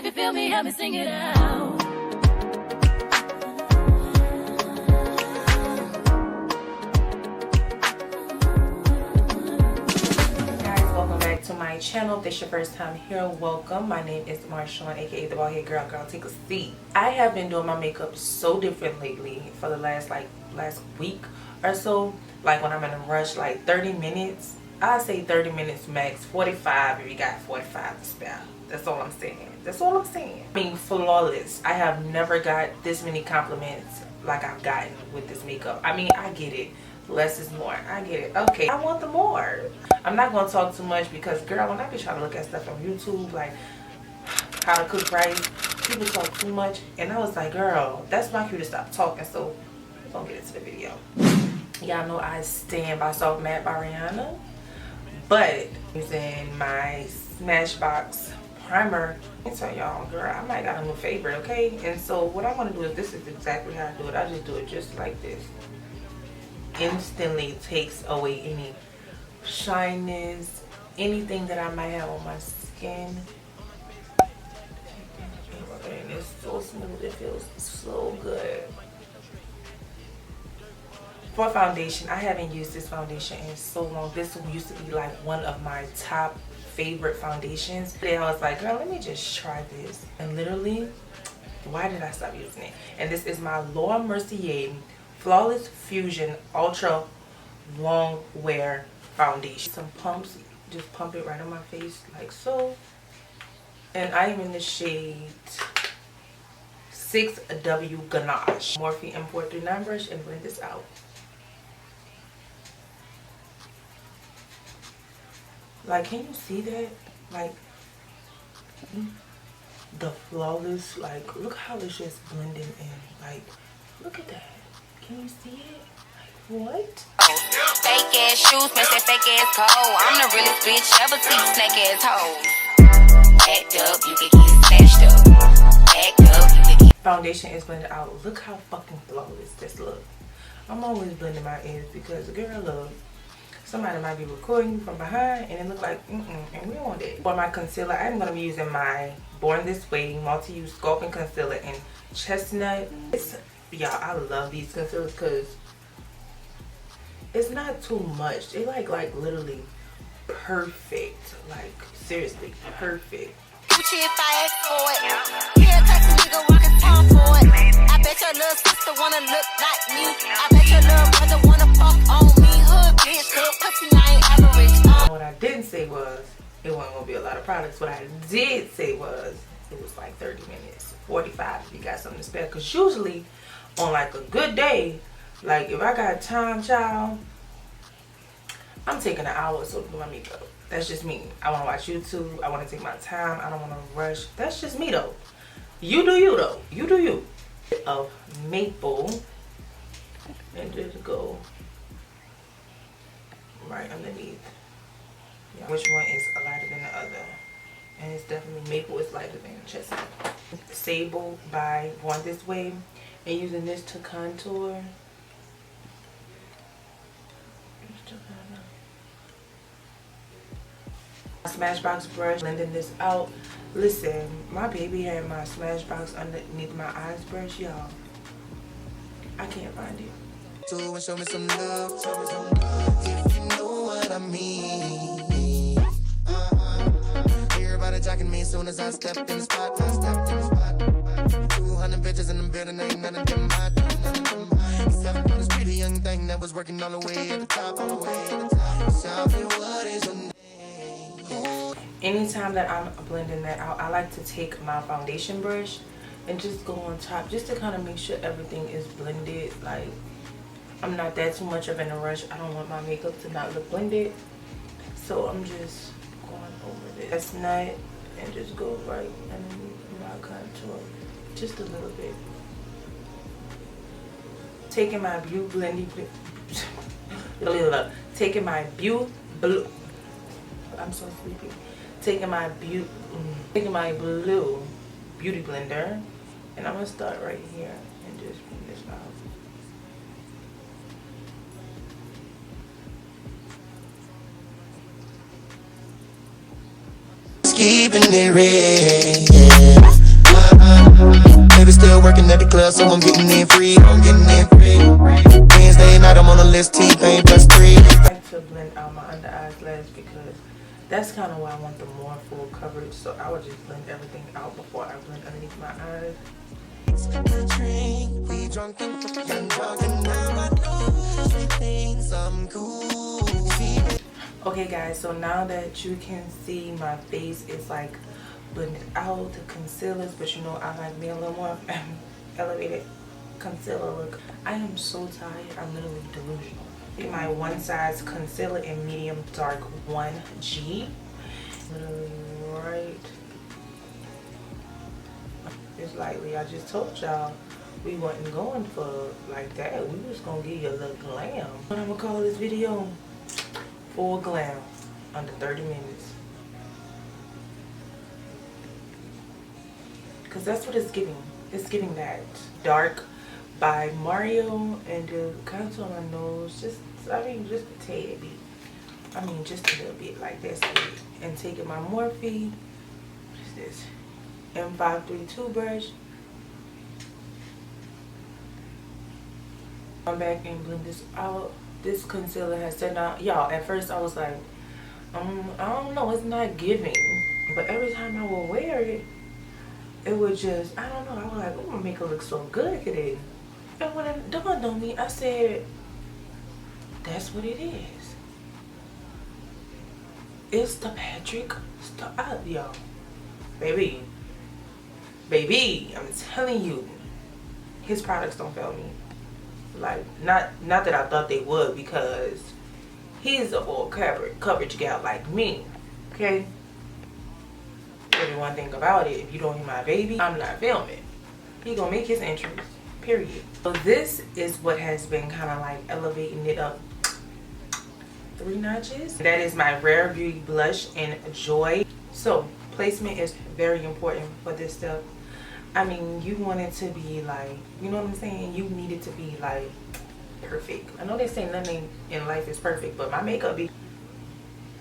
you feel me, help me sing it out. To my channel. If this is your first time here, welcome. My name is Marshawn, aka the bald head girl. Take a seat. I have been doing my makeup so different lately for the last week or so. Like when I'm in a rush, like 30 minutes. I say 30 minutes max, 45 if you got 45 to spare. That's all I'm saying. That's all I'm saying. Being flawless. I have never got this many compliments like I've gotten with this makeup. I mean, I get it. Less is more. I get it. Okay, I want the more. I'm not gonna talk too much because, girl, when I be trying to look at stuff on YouTube, like how to cook rice, people talk too much, and I was like, girl, that's my cue to stop talking. So we're gonna get into the video. Y'all know I stand by Soft Matte by Rihanna, but using my Smashbox primer. I tell y'all, girl, I might got a new favorite, okay? And so what I want to do is, this is exactly how I do it. I just do it just like this. Instantly takes away any shyness, anything that I might have on my skin. And it's so smooth, it feels so good. For foundation, I haven't used this foundation in so long. This used to be like one of my top favorite foundations. Today I was like, girl, let me just try this. And literally, why did I stop using it? And this is my Laura Mercier Flawless Fusion Ultra Long Wear Foundation. Some pumps, just pump it right on my face like so. And I am in the shade 6W Ganache. Morphe M439 brush and blend this out. Like, can you see that? Like, the flawless, like, look how it's just blending in. Like, look at that. Can you see it? Like, what? Fake ass shoes, match that fake ass cold. I'm the realest bitch ever see snake ass hoes. Act up, you can get snatched up. Act up, you can get. Foundation is blended out. Look how fucking flawless this look. I'm always blending my ears because, girl, look, somebody might be recording from behind and it look like and we don't want it. For my concealer, I'm gonna be using my Born This Way multi-use sculpting concealer in chestnut. Y'all, I love these concealers because it's not too much. They like literally perfect. Like, seriously, perfect. Gucci if I ask for it. Yeah, cause a nigga rockin' Tom for it. I bet your little sister wanna look like me. I bet your little brother wanna fuck on me. Hood bitch, little pussy, I ain't average. What I didn't say was it wasn't gonna be a lot of products. What I did say was it was like 30 minutes, 45 if you got something to spare. Cause usually on like a good day, like if I got time, child, I'm taking an hour or so to do my makeup. That's just me. I want to watch YouTube. I want to take my time. I don't want to rush. That's just me though. You do you though. You do you. Of maple, and just go right underneath. Yeah. Which one is lighter than the other? And it's definitely maple is lighter than chestnut. Sable by Born This Way, and using this to contour. Smashbox brush, blending this out. Listen, my baby had my Smashbox underneath my eyes brush, y'all. I can't find it. So show me some love, if you know what I mean. Everybody talking to me as soon as I stepped in the spot. 200 bitches in the building, ain't none of them hot. Except for this pretty young thing that was working all the way at the top. So what is your name? Anytime that I'm blending that out, I like to take my foundation brush and just go on top just to kind of make sure everything is blended. Like, I'm not that too much of in a rush. I don't want my makeup to not look blended, so I'm just going over this chestnut and just go right underneath my contour just a little bit. Taking my taking my blue. I'm so sleepy. Taking my blue beauty blender, and I'm gonna start right here and just bring this out. Keeping it real. Baby still working at the club, so I'm getting in free. I'm getting in free. Wednesday night, I'm on the list. T-Pain plus 3. I like to blend out my under eyes last because that's kind of why I want the more full coverage. So I would just blend everything out before I blend underneath my eyes. We drunk and talking now. I know some things I'm cool. Okay guys, so now that you can see my face is like blended out, the concealers, but you know I like me a little more elevated concealer look. I am so tired, I'm literally delusional. My one size concealer in medium dark 1G, literally right. It's lightly. I just told y'all we wasn't going for like that. We was gonna give you a little glam. What I'm gonna call this video? Full glam under 30 minutes. Cause that's what it's giving. It's giving that dark by Mario and the contour on my nose. Just a tad bit. I mean just a little bit like this. And taking my Morphe. What is this? M532 brush. Come back and blend this out. This concealer has turned out, y'all, at first I was like, I don't know, it's not giving. But every time I would wear it, it would just, I don't know, I was like, oh, my makeup looks so good today. And when it dawned on me, I said, that's what it is. It's the Patrick Star, y'all. Baby, I'm telling you, his products don't fail me. Like, not that I thought they would, because he's a full coverage gal like me, okay? But one thing about it, if you don't hear my baby, I'm not filming. He gonna make his entrance, period. So this is what has been kind of like elevating it up 3 notches. That is my Rare Beauty blush in Joy. So placement is very important for this stuff. I mean, you want it to be like, you know what I'm saying? You need it to be like perfect. I know they say nothing in life is perfect, but my makeup be,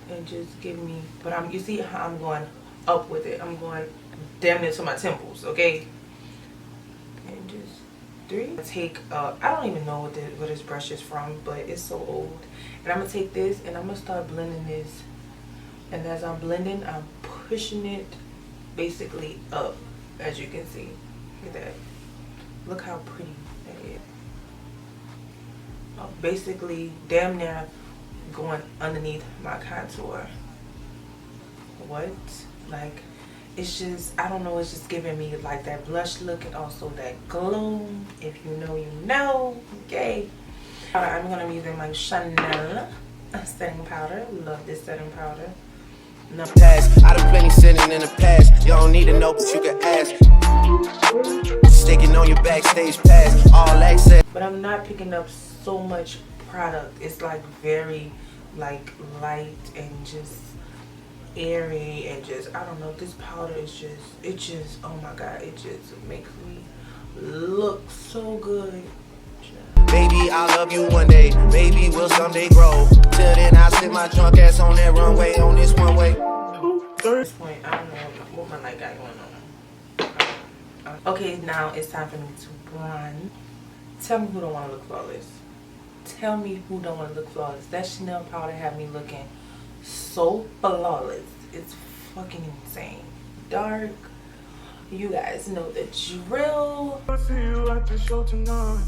and just give me, but you see how I'm going up with it. I'm going damn near to my temples, okay? And just 3. Take, I don't even know what this brush is from, but it's so old. And I'm gonna take this and I'm gonna start blending this. And as I'm blending, I'm pushing it basically up. As you can see, look at that. Look how pretty that is. Basically, damn near going underneath my contour. What? Like, it's just, I don't know, it's just giving me like that blush look and also that glow. If you know, you know. Okay. I'm gonna be using my Chanel setting powder. Love this setting powder. No. I done plenty sinning in the past. You don't need to know, but you can ask. Sticking on your backstage pass, all access. But I'm not picking up so much product. It's like very like light and just airy and just, I don't know, this powder is just, oh my god, it just makes me look so good. Baby, I'll love you one day. Baby, we'll someday grow. Till then, I'll sit my drunk ass on that runway on this one way. At this point, I don't know what my light got going on. Okay, now it's time for me to bronze. Tell me who don't want to look flawless. Tell me who don't want to look flawless. That Chanel powder had me looking so flawless. It's fucking insane. Dark. You guys know the drill. I see you at the show tonight.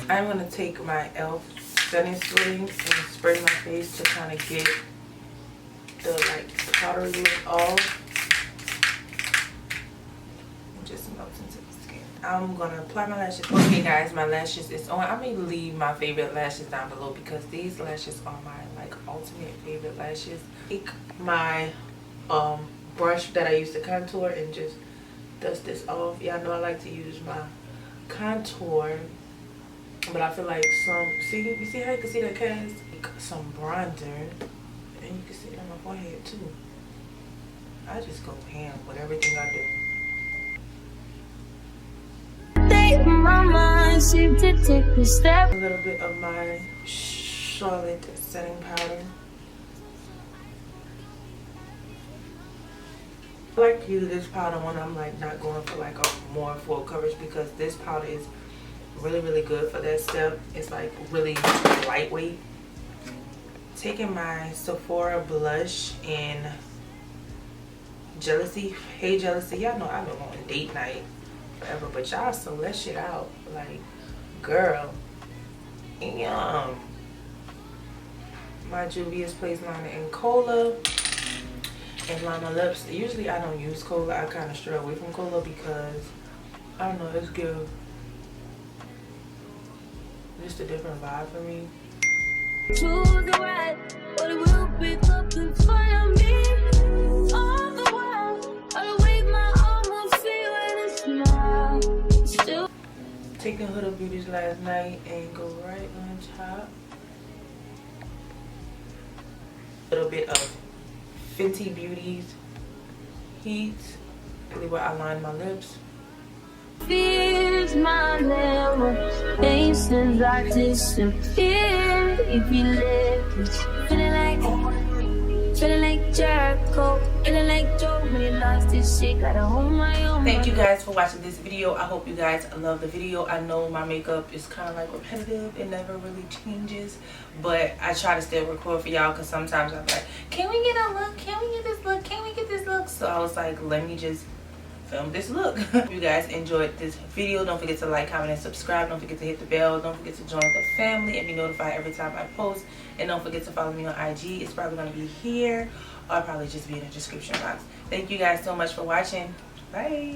I'm gonna take my e.l.f. setting spray and spray my face to kind of get the like powdery look off. It just melts into the skin. I'm gonna apply my lashes. Okay guys, my lashes is on. I may leave my favorite lashes down below because these lashes are my like ultimate favorite lashes. Take my brush that I use to contour and just dust this off. Y'all know I like to use my contour, but I feel like you see how you can see that cast? Some bronzer, and you can see it on my forehead too. I just go ham with everything I do. My mind seemed to take a step. A little bit of my Charlotte setting powder. I like to use this powder when I'm like not going for like a more full coverage, because this powder is really good for that step. It's like really lightweight. Taking my Sephora blush in Jealousy. Hey Jealousy, y'all know I've been wanting date night forever, but y'all sold that shit out. Like, girl, yum. My Juvia's Place liner in Cola, and line my lips. Usually I don't use Cola. I kind of stray away from Cola because I don't know, it's good. Just a different vibe for me. To the right, but it will pick up in front of me. All the while, I wave my arm, will feel it smile. Still Taking Huda Beauty's last night and go right on top. A little bit of Fenty Beauty's Heat. Really where I line my lips. fears my memories, faces I disappear. If you live, feeling like Jericho, feeling like Joe when he lost his shit. Gotta hold my own. Thank you guys for watching this video. I hope you guys love the video. I know my makeup is kind of like repetitive. It never really changes, but I try to still record for y'all because sometimes I'm like, can we get a look? Can we get this look? Can we get this look? So I was like, let me just film this look. If you guys enjoyed this video, don't forget to like, comment, and subscribe. Don't forget to hit the bell. Don't forget to join the family and be notified every time I post. And don't forget to follow me on IG. It's probably going to be here, or I'll probably just be in the description box. Thank you guys so much for watching. Bye.